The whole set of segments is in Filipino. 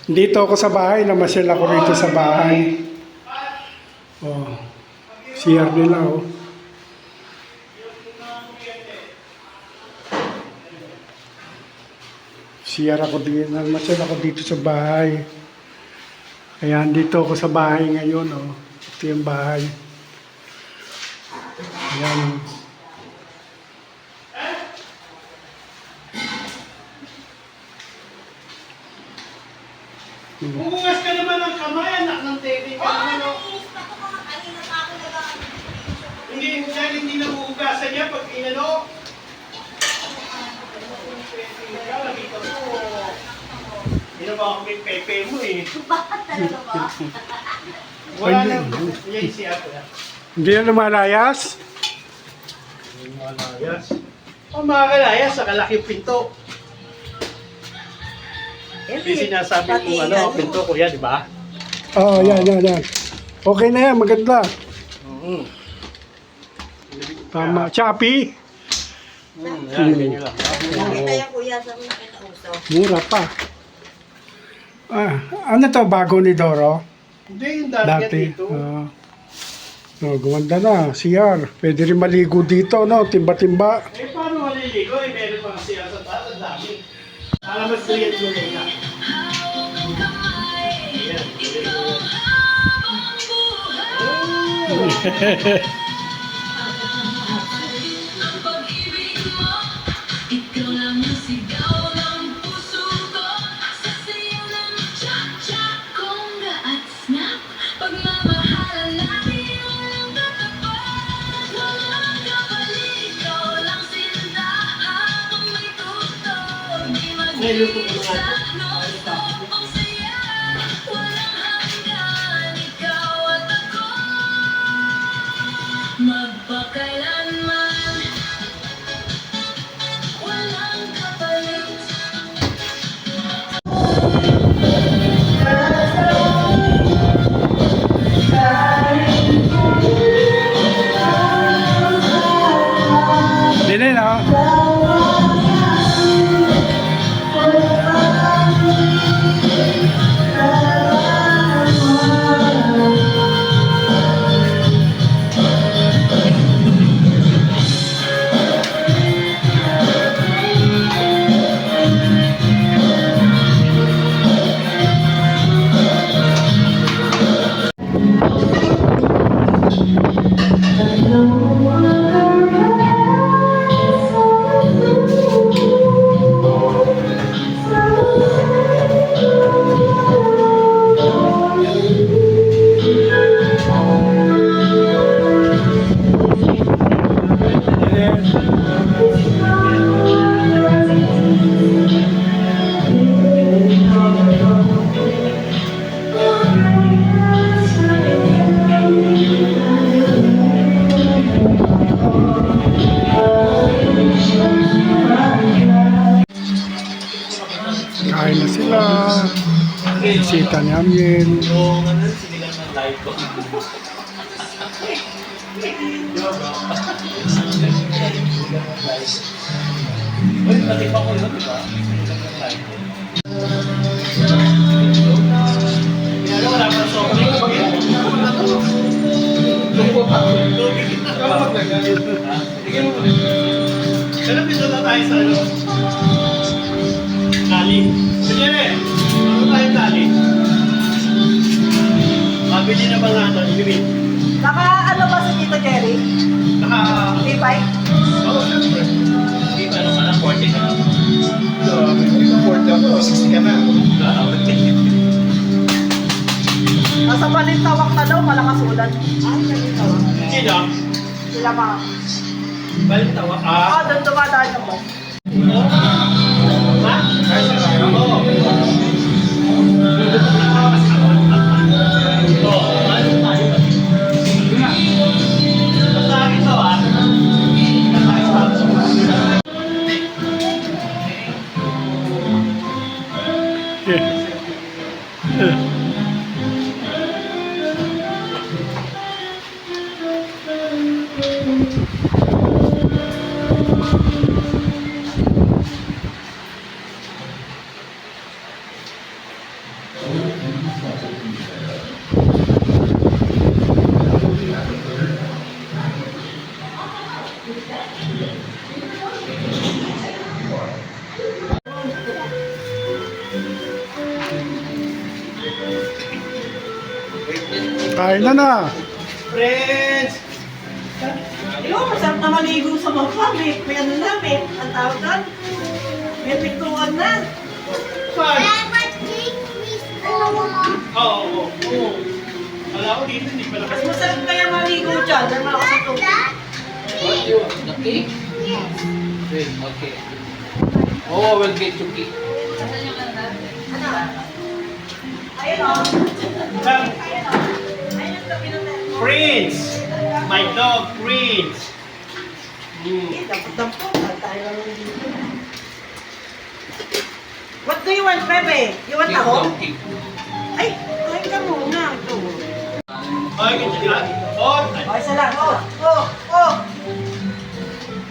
Dito ako sa bahay, namasyal ako rito sa bahay. Oh, CR nila oh. CR ako dito, namasyal ako dito sa bahay. Ayan, dito ako sa bahay ngayon oh. Ito yung bahay. Ayan. Humungas ka naman ng kamay, anak ng teddy ka naman. Hindi na huhugasan niya pag inano. Hindi na ba kami pepe mo eh. Bakit talaga ba? Wala na. Yan si Apo na. Hindi na lumalayas? Malayas. Mga kalayas, sa kalaki pinto. Hindi sinasabi kung ano, pinto ko yan, di ba? Oo, yan. Okay na yan, maganda. Tama. Choppy? Yan, ganyan lang. Nakita yung kuya sa mga kinausap. Mura pa. Ano to, bago ni Doro? Hindi, yung dati dito. Gumanda na, CR. Pwede rin maligo dito, no? Timba-timba. Eh, paano maliligo? Eh, meron pa kasi sa taas, ang dami. Para mas liit mo na. Niluto ko nga. Magpakailanman walang kapalit. Dili, no? Kain na sila. Bisita namin. Yung ano, sinigang ng live ko. Uy, natipa ko yun, di ba? Sinigang ng live ko. Ano, wala pa sa opening. Kailan pito na tayo sa ano? Tali. Sige, ano tayo tali? Mabili na ba nga ito? Ibibig. Naka ano ba si Tito Jerry? Naka... T5? Oo, syempre. Hindi pa ano ka na, 40 ka na. Hindi ka 40 ako, 60 ka na. Nasa Balintawak na daw, malakas ulan. Ay, Balintawak. Sino? Sila mga. Balintawa. Doon dumadaan yung bus. Ha? Oo. Basta ito Kain na. Friends! Yung masarap na maligo sa baba. May ano na, ang tawag doon. May pintuan na. Saan? Oo. Wala ko dito, hindi pala Mas kasi. masarap kaya maligo dyan. Dahil malakas ang tubig. What you want? The cake? Yes. Great, okay. Oh, we'll get you cake. Ano? Ayun o. Saan? Ayun o. Ayun ang tabi ng net. Prince! My dog, Prince! Dampot-dampot. Tayo lang dito. What do you want, Pepe? You want Cake ako? daw, cake. Ay, kain ka muna. Ito. Ay, ganyan ka? Oh! Okay, isa lang. Oh.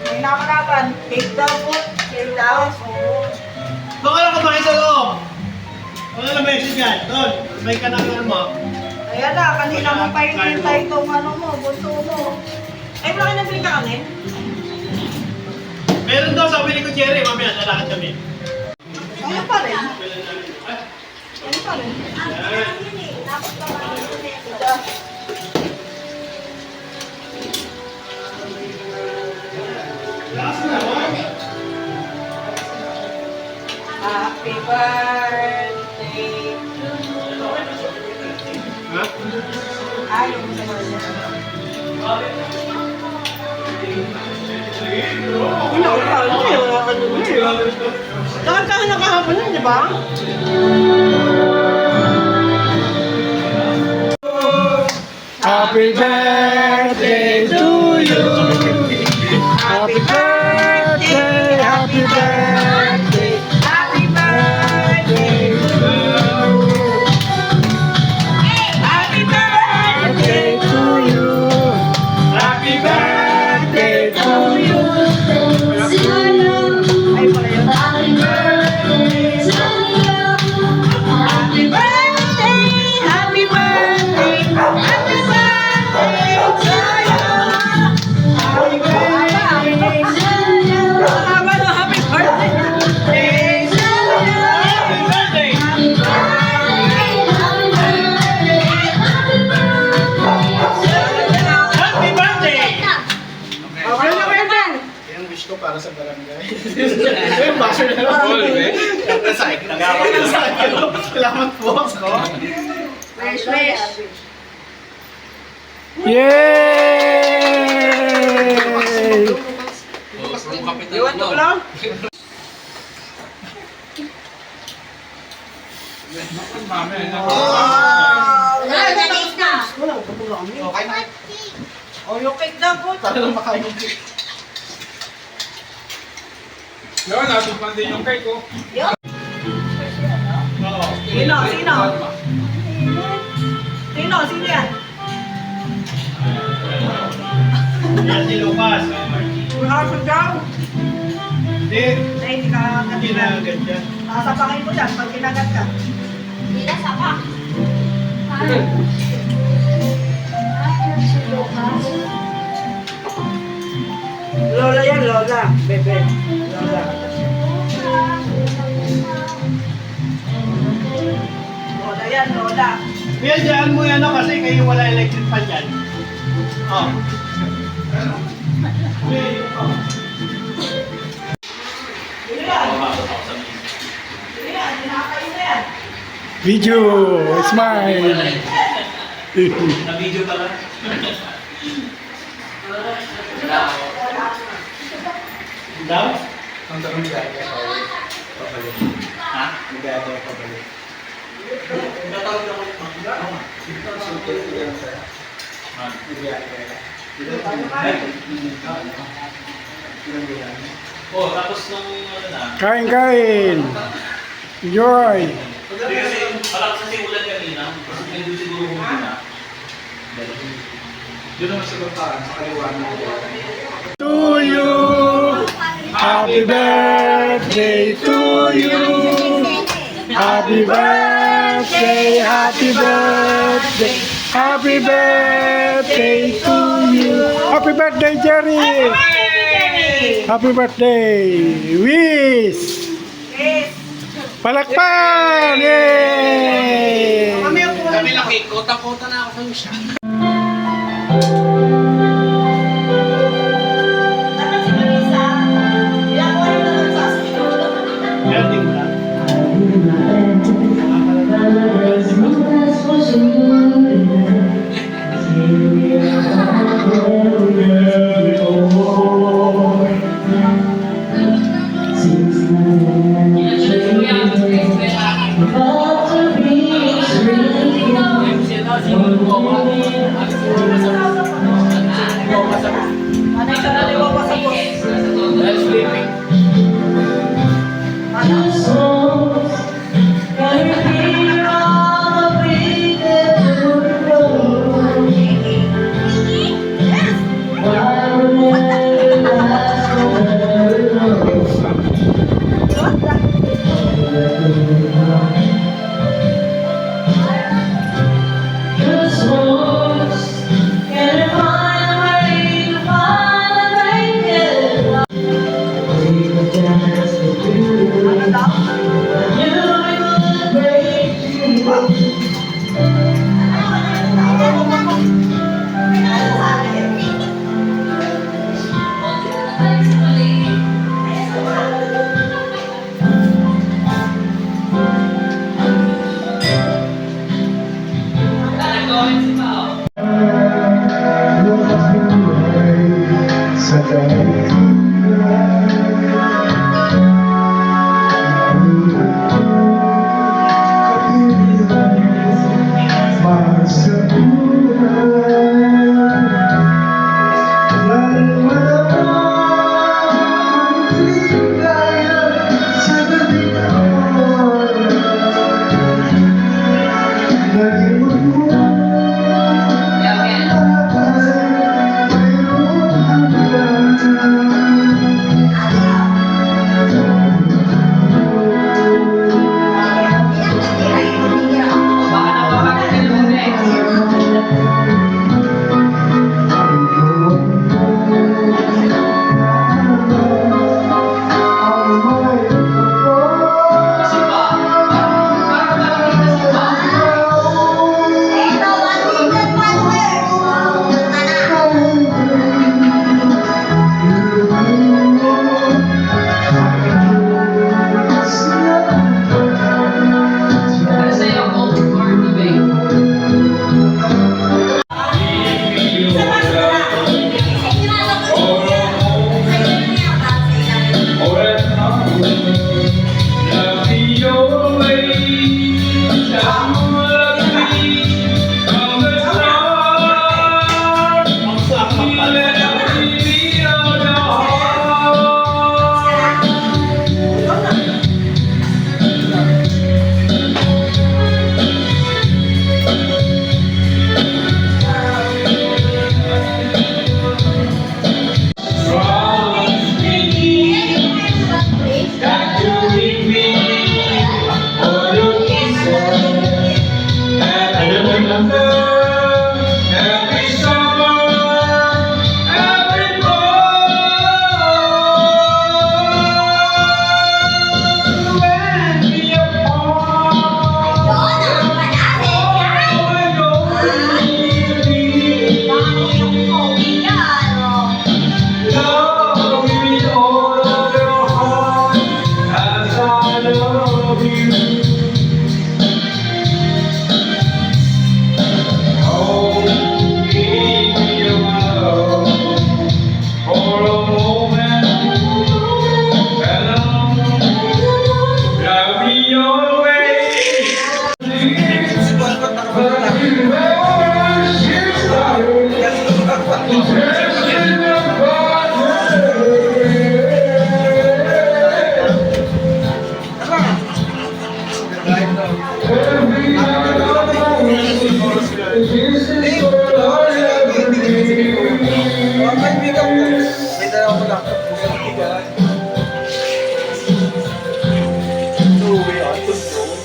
May nakalaban. Cake daw po. Cake daw. Oh. Doon ka lang kumain sa loob! Wala na message yan. Doon, may kanangan mo. Ayan na, kanina mo pa hinihintay itong ano mo, bunso mo. Ay, wala ka nabili ka kanin? Meron daw sa ko Jerry, mamaya lalakad kami. Ayun pa rin. Ayun pa rin. Lakas na naman. Happy birthday. Ha? Ayaw mo sa mga Lakad ka na kahapon yun, di ba? Happy birthday to you. Happy birthday, happy birthday, Happy birthday to you. Happy birthday birthday to you. Happy birthday to you! Ay, pala yun. Happy birthday, happy birthday, happy birthday to you. Happy birthday to you. Haba no, happy birthday to you. Happy birthday! Happy birthday! Okay na, Bernard. Yung wish ko para sa barangay. Yung basher na lang. Salamat po. Wish, wish. Yay! Oh, from Capital Iwan mo Ano. lang. Wala, kapula kami. Oh, yung cake na po. Para lang makain yung cake. Yun, natin din yung cake ko. Oo. Sino? Sino? Sino yan? Yan si Lucas. Rehearsal daw. Hindi. Ay, hindi ka Hindi na katinan. agad yan. Sasapakin mo yan pag kinagat ka. Lola yan, Lola. Bebe. Lola. Lola yan, Lola. Kuya, dyan mo yan kasi kayo wala electric fan yan. Oh. Sino yan? Sino yan? Sinakain na yan. Video, smile. Na-video ka lang. Daw? Ang tanong dyan, pabalik. Ha? Nagdado pabalik. Oh, tapos nung ano na. Kain, kain. Enjoy. Kasi malakas kasi ulan kanina. Kasi hindi siguro na. Yun naman sa bangkaan, sa kaliwa mo. To you. Happy birthday to you. Happy birthday. birthday, happy birthday, happy birthday to you. Happy birthday, Jerry. Happy birthday. Wish. Yes. Palakpan! Yay! Kami ang Kami laki, kota-kota na ako sa siya. Dapat si Marisa, ginagawa niyo naman sa asin. Galing na. Ano ka naliwa pa sa boss? Sleeping.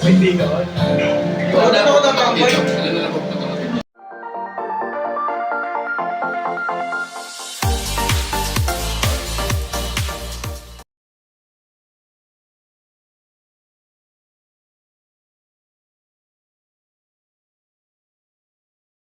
Hindi ka. ba yung